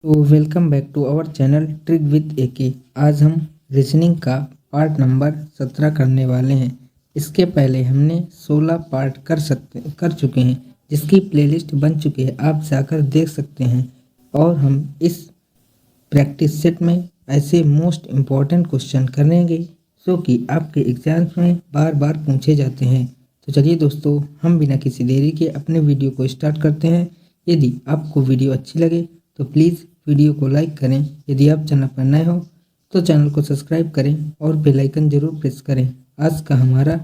तो welcome back to our channel trick with AK. आज हम रीजनिंग का पार्ट नंबर 17 करने वाले हैं। इसके पहले हमने 16 पार्ट कर चुके हैं, जिसकी प्लेलिस्ट बन चुकी है, आप जाकर देख सकते हैं। और हम इस प्रैक्टिस सेट में ऐसे मोस्ट इम्पॉर्टेंट क्वेश्चन करेंगे जो कि आपके एग्जाम्स में बार बार पूछे जाते हैं। तो चलिए दोस्तों, हम बिना किसी देरी के अपने वीडियो को स्टार्ट करते हैं। यदि आपको वीडियो अच्छी लगे तो प्लीज़ वीडियो को लाइक करें। यदि आप चैनल पर नए हो तो चैनल को सब्सक्राइब करें और बेल आइकन जरूर प्रेस करें। आज का हमारा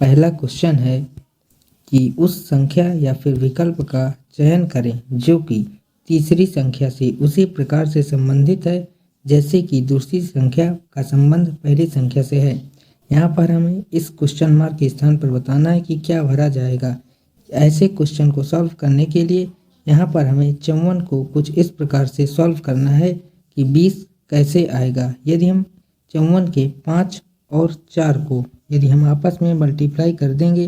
पहला क्वेश्चन है कि उस संख्या या फिर विकल्प का चयन करें जो कि तीसरी संख्या से उसी प्रकार से संबंधित है जैसे कि दूसरी संख्या का संबंध पहली संख्या से है। यहाँ पर हमें इस क्वेश्चन मार्क के स्थान पर बताना है कि क्या भरा जाएगा। ऐसे क्वेश्चन को सॉल्व करने के लिए यहाँ पर हमें 54 को कुछ इस प्रकार से सॉल्व करना है कि 20 कैसे आएगा। यदि हम 54 के 5 और 4 को यदि हम आपस में मल्टीप्लाई कर देंगे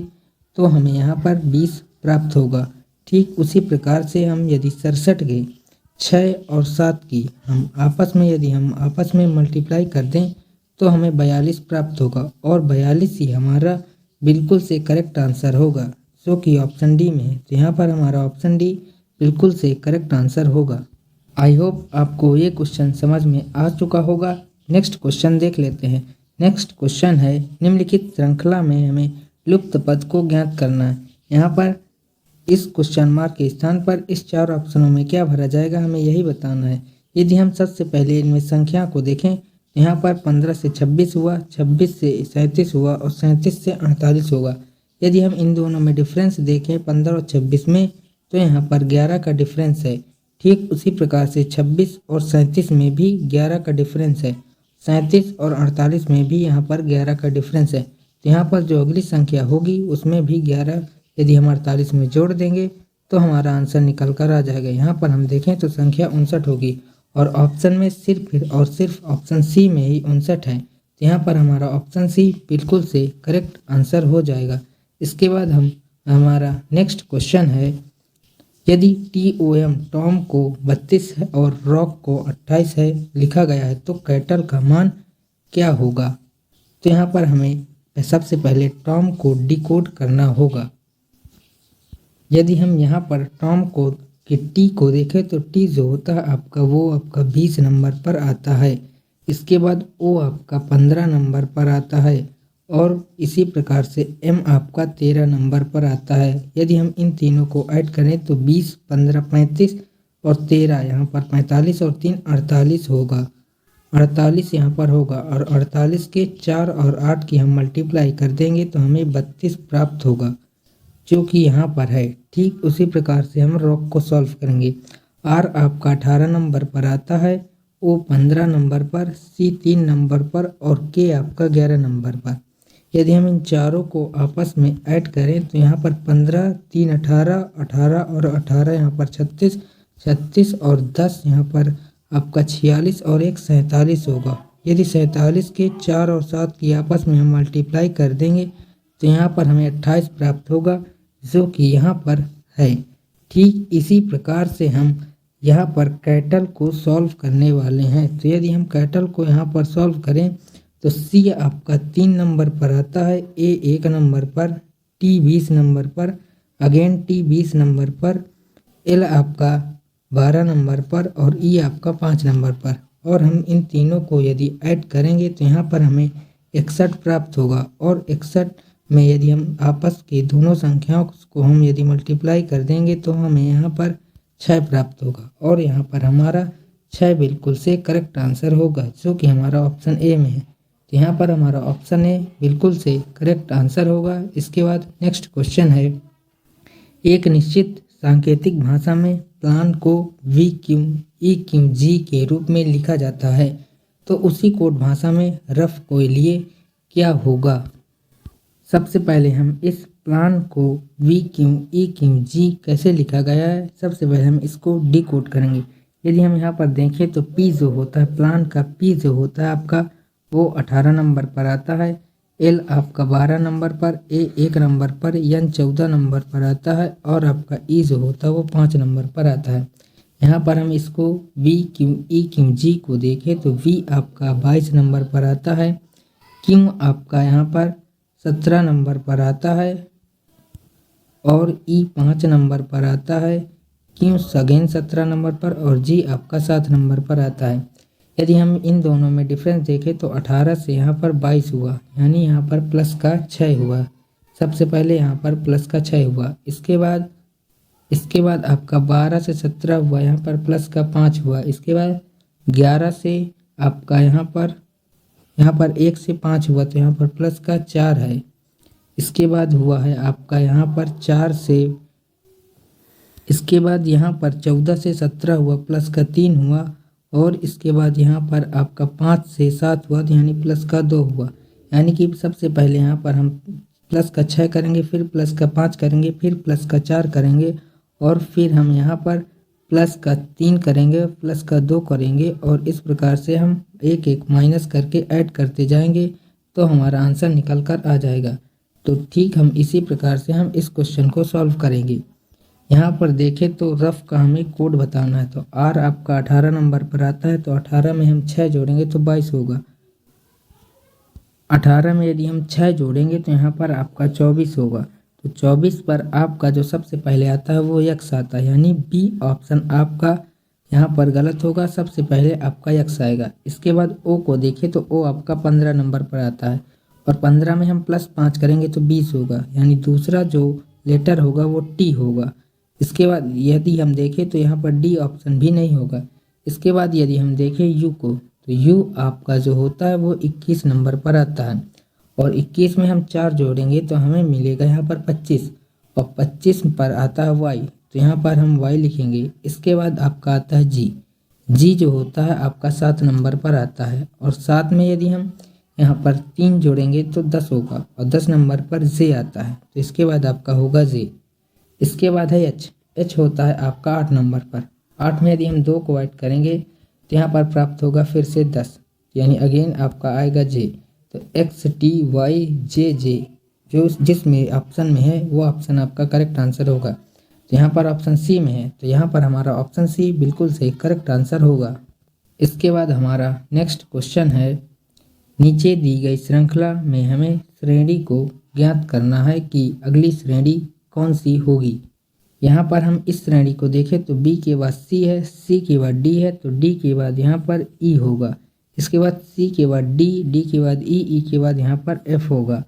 तो हमें यहाँ पर 20 प्राप्त होगा। ठीक उसी प्रकार से हम यदि 67 के 6 और 7 की हम आपस में मल्टीप्लाई कर दें तो हमें 42 प्राप्त होगा और 42 ही हमारा बिल्कुल से करेक्ट आंसर होगा, जो कि ऑप्शन डी में है। तो यहाँ पर हमारा ऑप्शन डी बिल्कुल से करेक्ट आंसर होगा। आई होप आपको ये क्वेश्चन समझ में आ चुका होगा। नेक्स्ट क्वेश्चन देख लेते हैं। नेक्स्ट क्वेश्चन है, निम्नलिखित श्रृंखला में हमें लुप्त पद को ज्ञात करना है। यहाँ पर इस क्वेश्चन मार्क के स्थान पर इस चार ऑप्शनों में क्या भरा जाएगा, हमें यही बताना है। यदि हम सबसे पहले इनमें संख्या को देखें, यहाँ पर 15 से 26 हुआ, 26 से 37 हुआ और 37 से 48 होगा। यदि हम इन दोनों में डिफरेंस देखें 15 और 26 में, तो यहाँ पर 11 का डिफरेंस है। ठीक उसी प्रकार से 26 और 37 में भी 11 का डिफरेंस है। 37 और 48 में भी यहाँ पर 11 का डिफरेंस है। तो यहाँ पर जो अगली संख्या होगी उसमें भी 11 यदि हम 48 में जोड़ देंगे तो हमारा आंसर निकल कर आ जाएगा। यहाँ पर हम देखें तो संख्या 59 होगी और ऑप्शन में सिर्फ और सिर्फ ऑप्शन सी में ही 59 है। तो यहाँ पर हमारा ऑप्शन सी बिल्कुल से करेक्ट आंसर हो जाएगा। इसके बाद हमारा नेक्स्ट क्वेश्चन है, यदि TOM टॉम को 32 है और रॉक को 28 है लिखा गया है तो कैटल का मान क्या होगा। तो यहाँ पर हमें सबसे पहले टॉम को डिकोड करना होगा। यदि हम यहाँ पर टॉम को कि टी को देखें तो टी जो होता है आपका वो आपका 20 नंबर पर आता है। इसके बाद ओ आपका 15 नंबर पर आता है और इसी प्रकार से एम आपका 13 नंबर पर आता है। यदि हम इन तीनों को ऐड करें तो 20, 15, 35 और 13 यहाँ पर 45 और 3 48 होगा। 48 यहाँ पर होगा और 48 के 4 और 8 की हम मल्टीप्लाई कर देंगे तो हमें 32 प्राप्त होगा, जो कि यहाँ पर है। ठीक उसी प्रकार से हम रॉक को सॉल्व करेंगे। आर आपका 18 नंबर पर आता है, ओ 15 नंबर पर, सी 3 नंबर पर और के आपका 11 नंबर पर। यदि हम इन चारों को आपस में ऐड करें तो यहाँ पर 15, 3 18, 18 और 18 यहाँ पर 36, 36 और 10 यहाँ पर आपका 46 और 1 47 होगा। यदि 47 के 4 और 7 की आपस में हम मल्टीप्लाई कर देंगे तो यहाँ पर हमें 28 प्राप्त होगा, जो कि यहाँ पर है। ठीक इसी प्रकार से हम यहाँ पर कैटल को सॉल्व करने वाले हैं। तो यदि हम कैटल को यहाँ पर सॉल्व करें तो सी आपका 3 नंबर पर आता है, ए 1 नंबर पर, टी 20 नंबर पर, अगेन टी 20 नंबर पर, एल आपका 12 नंबर पर और ई आपका 5 नंबर पर। और हम इन तीनों को यदि ऐड करेंगे तो यहाँ पर हमें 61 प्राप्त होगा और 61 में यदि हम आपस की दोनों संख्याओं को हम यदि मल्टीप्लाई कर देंगे तो हमें यहाँ पर 6 प्राप्त होगा और यहाँ पर हमारा 6 बिल्कुल से करेक्ट आंसर होगा, जो कि हमारा ऑप्शन ए में है। तो यहाँ पर हमारा ऑप्शन ए बिल्कुल से करेक्ट आंसर होगा। इसके बाद नेक्स्ट क्वेश्चन है, एक निश्चित सांकेतिक भाषा में प्लान को VQ, EQ, G के रूप में लिखा जाता है तो उसी कोड भाषा में रफ के लिए क्या होगा। सबसे पहले हम इस प्लान को VQ, EQ, G कैसे लिखा गया है, सबसे पहले हम इसको डिकोड करेंगे। यदि हम यहाँ पर देखें तो P जो होता है प्लान का, P जो होता है आपका वो 18 नंबर पर आता है, एल आपका 12 नंबर पर, ए 1 नंबर पर, एन 14 नंबर पर आता है और आपका ई जो होता है वो 5 नंबर पर आता है। यहाँ पर हम इसको V Q E Q G को देखें तो V आपका 22 नंबर पर आता है, Q आपका यहाँ पर 17 नंबर पर आता है और E 5 नंबर पर आता है, Q अगेन 17 नंबर पर और G आपका 7 नंबर पर आता है। यदि हम इन दोनों में डिफरेंस देखें तो 18 से यहाँ पर 22 हुआ, यानी यहाँ पर प्लस का 6 हुआ। सबसे पहले यहाँ पर प्लस का 6 हुआ, इसके बाद आपका 12 से 17 हुआ, यहाँ पर प्लस का 5 हुआ। इसके बाद 11 से आपका यहाँ पर 1 से 5 हुआ, तो यहाँ पर प्लस का 4 है। इसके बाद हुआ है आपका यहाँ पर 4 से, इसके बाद यहाँ पर 14 से 17 हुआ, प्लस का 3 हुआ और इसके बाद यहाँ पर आपका 5 से 7 हुआ, तो यानी प्लस का 2 हुआ। यानी कि सबसे पहले यहाँ पर हम प्लस का 6 करेंगे, फिर प्लस का 5 करेंगे, फिर प्लस का 4 करेंगे और फिर हम यहाँ पर प्लस का 3 करेंगे, प्लस का 2 करेंगे और इस प्रकार से हम एक एक माइनस करके ऐड करते जाएंगे तो हमारा आंसर निकल कर आ जाएगा। तो ठीक हम इसी प्रकार से हम इस क्वेश्चन को सॉल्व करेंगे। यहाँ पर देखें तो रफ का हमें कोड बताना है, तो R आपका 18 नंबर पर आता है, तो 18 में हम 6 जोड़ेंगे तो 22 होगा। 18 में यदि हम 6 जोड़ेंगे तो यहाँ पर आपका 24 होगा। तो 24 पर आपका जो सबसे पहले आता है वो x आता है, यानी बी ऑप्शन आपका यहाँ पर गलत होगा। सबसे पहले आपका x आएगा। इसके बाद O को देखें तो O आपका 15 नंबर पर आता है और 15 में हम प्लस 5 करेंगे तो 20 होगा, यानी दूसरा जो लेटर होगा वो T होगा। इसके बाद यदि हम देखें तो यहाँ पर D ऑप्शन भी नहीं होगा। इसके बाद यदि हम देखें U को, तो U आपका जो होता है वो 21 नंबर पर आता है और 21 में हम 4 जोड़ेंगे तो हमें मिलेगा यहाँ पर 25 और 25 पर आता है Y, तो यहाँ पर हम Y लिखेंगे। इसके बाद आपका आता है G जो होता है आपका 7 नंबर पर आता है और 7 में यदि हम यहाँ पर 3 जोड़ेंगे तो 10 होगा और 10 नंबर पर J आता है, तो इसके बाद आपका होगा J। इसके बाद है H होता है आपका 8 नंबर पर। 8 में यदि हम 2 को ऐड करेंगे तो यहाँ पर प्राप्त होगा फिर से 10, यानी अगेन आपका आएगा J। तो XTYJJ जो जिसमें ऑप्शन में है वो ऑप्शन आपका करेक्ट आंसर होगा। तो यहाँ पर ऑप्शन सी में है, तो यहाँ पर हमारा ऑप्शन सी बिल्कुल सही करेक्ट आंसर होगा। इसके बाद हमारा नेक्स्ट क्वेश्चन है, नीचे दी गई श्रृंखला में हमें श्रेणी को ज्ञात करना है कि अगली श्रेणी कौन सी होगी। यहाँ पर हम इस श्रेणी को देखें तो B के बाद C है, C के बाद D है, तो D के बाद यहाँ पर E होगा। इसके बाद C के बाद D, D के बाद E, E के बाद यहाँ पर F होगा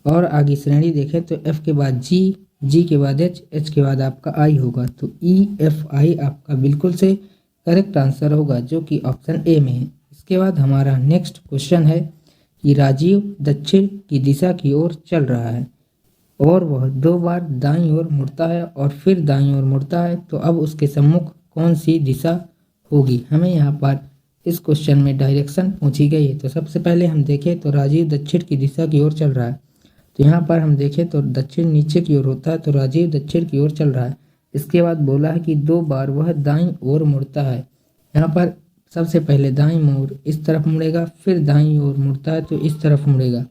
और आगे श्रेणी देखें तो F के बाद G, G के बाद H, H के बाद आपका I होगा। तो EFI आपका बिल्कुल से करेक्ट आंसर होगा जो कि ऑप्शन ए में है। इसके बाद हमारा नेक्स्ट क्वेश्चन है कि राजीव दक्षिण की दिशा की ओर चल रहा है और वह 2 बार दाईं ओर मुड़ता है और फिर दाईं ओर मुड़ता है, तो अब उसके सम्मुख कौन सी दिशा होगी। हमें यहाँ पर इस क्वेश्चन में डायरेक्शन पूछी गई है। तो सबसे पहले हम देखें तो राजीव दक्षिण की दिशा की ओर चल रहा है, तो यहाँ पर हम देखें तो दक्षिण नीचे की ओर होता है, तो राजीव दक्षिण की ओर चल रहा है। इसके बाद बोला है कि 2 बार वह दाईं ओर मुड़ता है। यहाँ पर सबसे पहले दाईं ओर इस तरफ मुड़ेगा, फिर दाईं ओर मुड़ता है तो इस तरफ मुड़ेगा।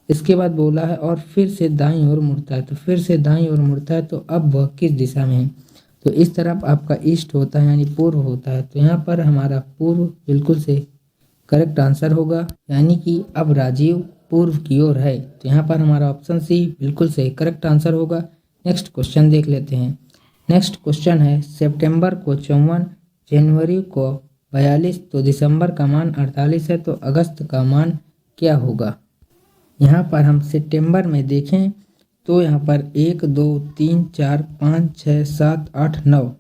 इसके बाद बोला है और फिर से दाईं ओर मुड़ता है, तो फिर से दाईं ओर मुड़ता है, तो अब वह किस दिशा में है। तो इस तरफ आपका ईस्ट होता है, यानी पूर्व होता है, तो यहाँ पर हमारा पूर्व बिल्कुल से करेक्ट आंसर होगा, यानी कि अब राजीव पूर्व की ओर है। तो यहाँ पर हमारा ऑप्शन सी बिल्कुल से करेक्ट आंसर होगा। नेक्स्ट क्वेश्चन देख लेते हैं। नेक्स्ट क्वेश्चन है, सितंबर को 54, जनवरी को 42, तो दिसंबर का मान 48 है, तो अगस्त का मान क्या होगा। यहाँ पर हम सितंबर में देखें तो यहाँ पर 1 2 3 4 5 6 7 8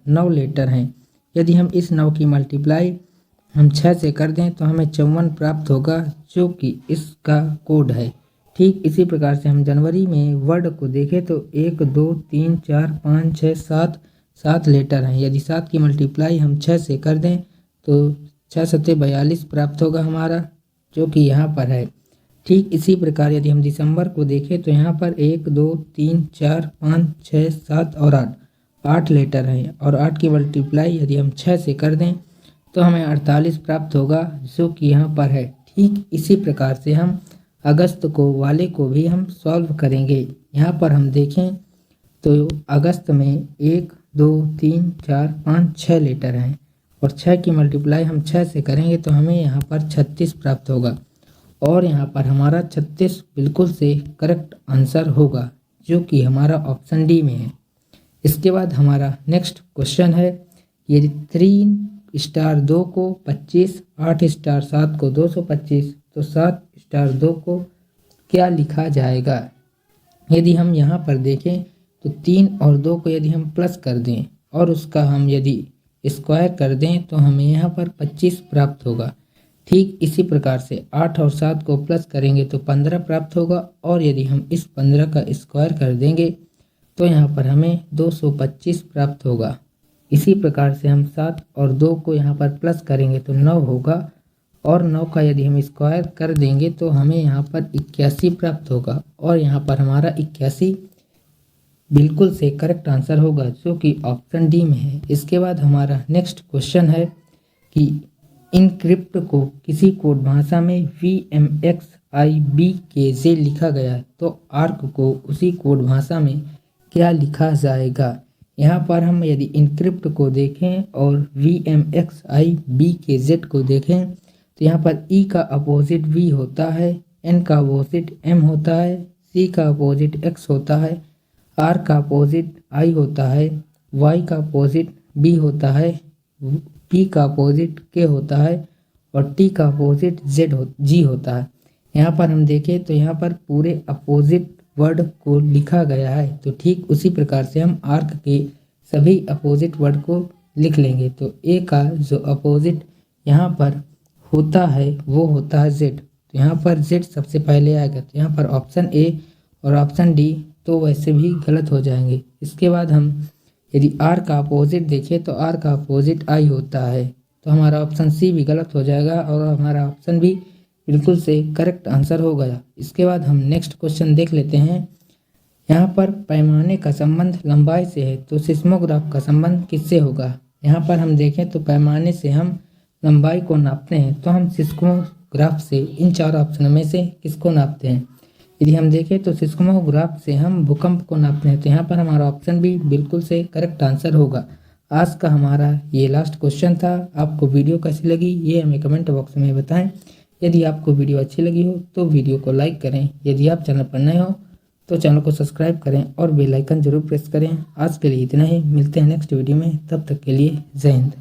9 लेटर हैं। यदि हम इस 9 की मल्टीप्लाई हम 6 से कर दें तो हमें 54 प्राप्त होगा, जो कि इसका कोड है। ठीक इसी प्रकार से हम जनवरी में वर्ड को देखें तो 1 2 3 4 5 6 7 लेटर हैं। यदि 7 की मल्टीप्लाई हम 6 से कर दें तो 6 7 42 प्राप्त होगा हमारा, जो कि यहाँ पर है। ठीक इसी प्रकार यदि हम दिसंबर को देखें तो यहाँ पर 1 2 3 4 5 6 7 और 8 लेटर हैं और 8 की मल्टीप्लाई यदि हम 6 से कर दें तो हमें 48 प्राप्त होगा, जो कि यहाँ पर है। ठीक इसी प्रकार से हम अगस्त को वाले को भी हम सॉल्व करेंगे। यहाँ पर हम देखें तो अगस्त में 1 2 3 4 5 6 लेटर हैं और 6 की मल्टीप्लाई हम 6 से करेंगे तो हमें यहाँ पर 36 प्राप्त होगा। और यहाँ पर हमारा 36 बिल्कुल से करेक्ट आंसर होगा, जो कि हमारा ऑप्शन डी में है। इसके बाद हमारा नेक्स्ट क्वेश्चन है, यदि 3 स्टार 2 को 25, 8 स्टार 7 को 225, तो 7 स्टार 2 को क्या लिखा जाएगा। यदि हम यहाँ पर देखें तो 3 और 2 को यदि हम प्लस कर दें और उसका हम यदि स्क्वायर कर दें तो हमें यहाँ पर 25 प्राप्त होगा। ठीक इसी प्रकार से 8 और 7 को प्लस करेंगे तो 15 प्राप्त होगा, और यदि हम इस 15 का स्क्वायर कर देंगे तो यहाँ पर हमें 225 प्राप्त होगा। इसी प्रकार से हम 7 और 2 को यहाँ पर प्लस करेंगे तो 9 होगा, और 9 का यदि हम स्क्वायर कर देंगे तो हमें यहाँ पर 81 प्राप्त होगा, और यहाँ पर हमारा 81 बिल्कुल से करेक्ट आंसर होगा, जो कि ऑप्शन डी में है। इसके बाद हमारा नेक्स्ट क्वेश्चन है कि इनक्रिप्ट को किसी कोड भाषा में VMXIBKJ लिखा गया है, तो आर्क को उसी कोड भाषा में क्या लिखा जाएगा। यहाँ पर हम यदि इनक्रिप्ट को देखें और VMXIBKZ को देखें तो यहाँ पर E का अपोजिट V होता है, N का अपोजिट M होता है, C का अपोजिट X होता है, R का अपोजिट I होता है, Y का अपोजिट B होता है, P का अपोजिट K होता है, और T का अपोजिट G होता है। यहाँ पर हम देखें तो यहाँ पर पूरे अपोजिट वर्ड को लिखा गया है, तो ठीक उसी प्रकार से हम आर्क के सभी अपोजिट वर्ड को लिख लेंगे। तो A का जो अपोजिट यहाँ पर होता है वो होता है Z, तो यहाँ पर Z सबसे पहले आएगा, तो यहाँ पर ऑप्शन A और ऑप्शन D तो वैसे भी गलत हो जाएंगे। इसके बाद हम यदि R का अपोजिट देखें तो R का अपोजिट I होता है, तो हमारा ऑप्शन C भी गलत हो जाएगा और हमारा ऑप्शन भी बिल्कुल से करेक्ट आंसर हो गया। इसके बाद हम नेक्स्ट क्वेश्चन देख लेते हैं। यहाँ पर पैमाने का संबंध लंबाई से है, तो सिस्मोग्राफ का संबंध किससे होगा। यहाँ पर हम देखें तो पैमाने से हम लंबाई को नापते हैं, तो हम सिस्मोग्राफ से इन 4 ऑप्शनों में से किसको नापते हैं। यदि हम देखें तो सिस्मोग्राफ से हम भूकंप को नापते हैं, तो यहाँ पर हमारा ऑप्शन भी बिल्कुल से करेक्ट आंसर होगा। आज का हमारा ये लास्ट क्वेश्चन था। आपको वीडियो कैसी लगी ये हमें कमेंट बॉक्स में बताएं। यदि आपको वीडियो अच्छी लगी हो तो वीडियो को लाइक करें। यदि आप चैनल पर नए हो तो चैनल को सब्सक्राइब करें और बेल आइकन जरूर प्रेस करें। आज के लिए इतना ही, मिलते हैं नेक्स्ट वीडियो में, तब तक के लिए जय हिंद।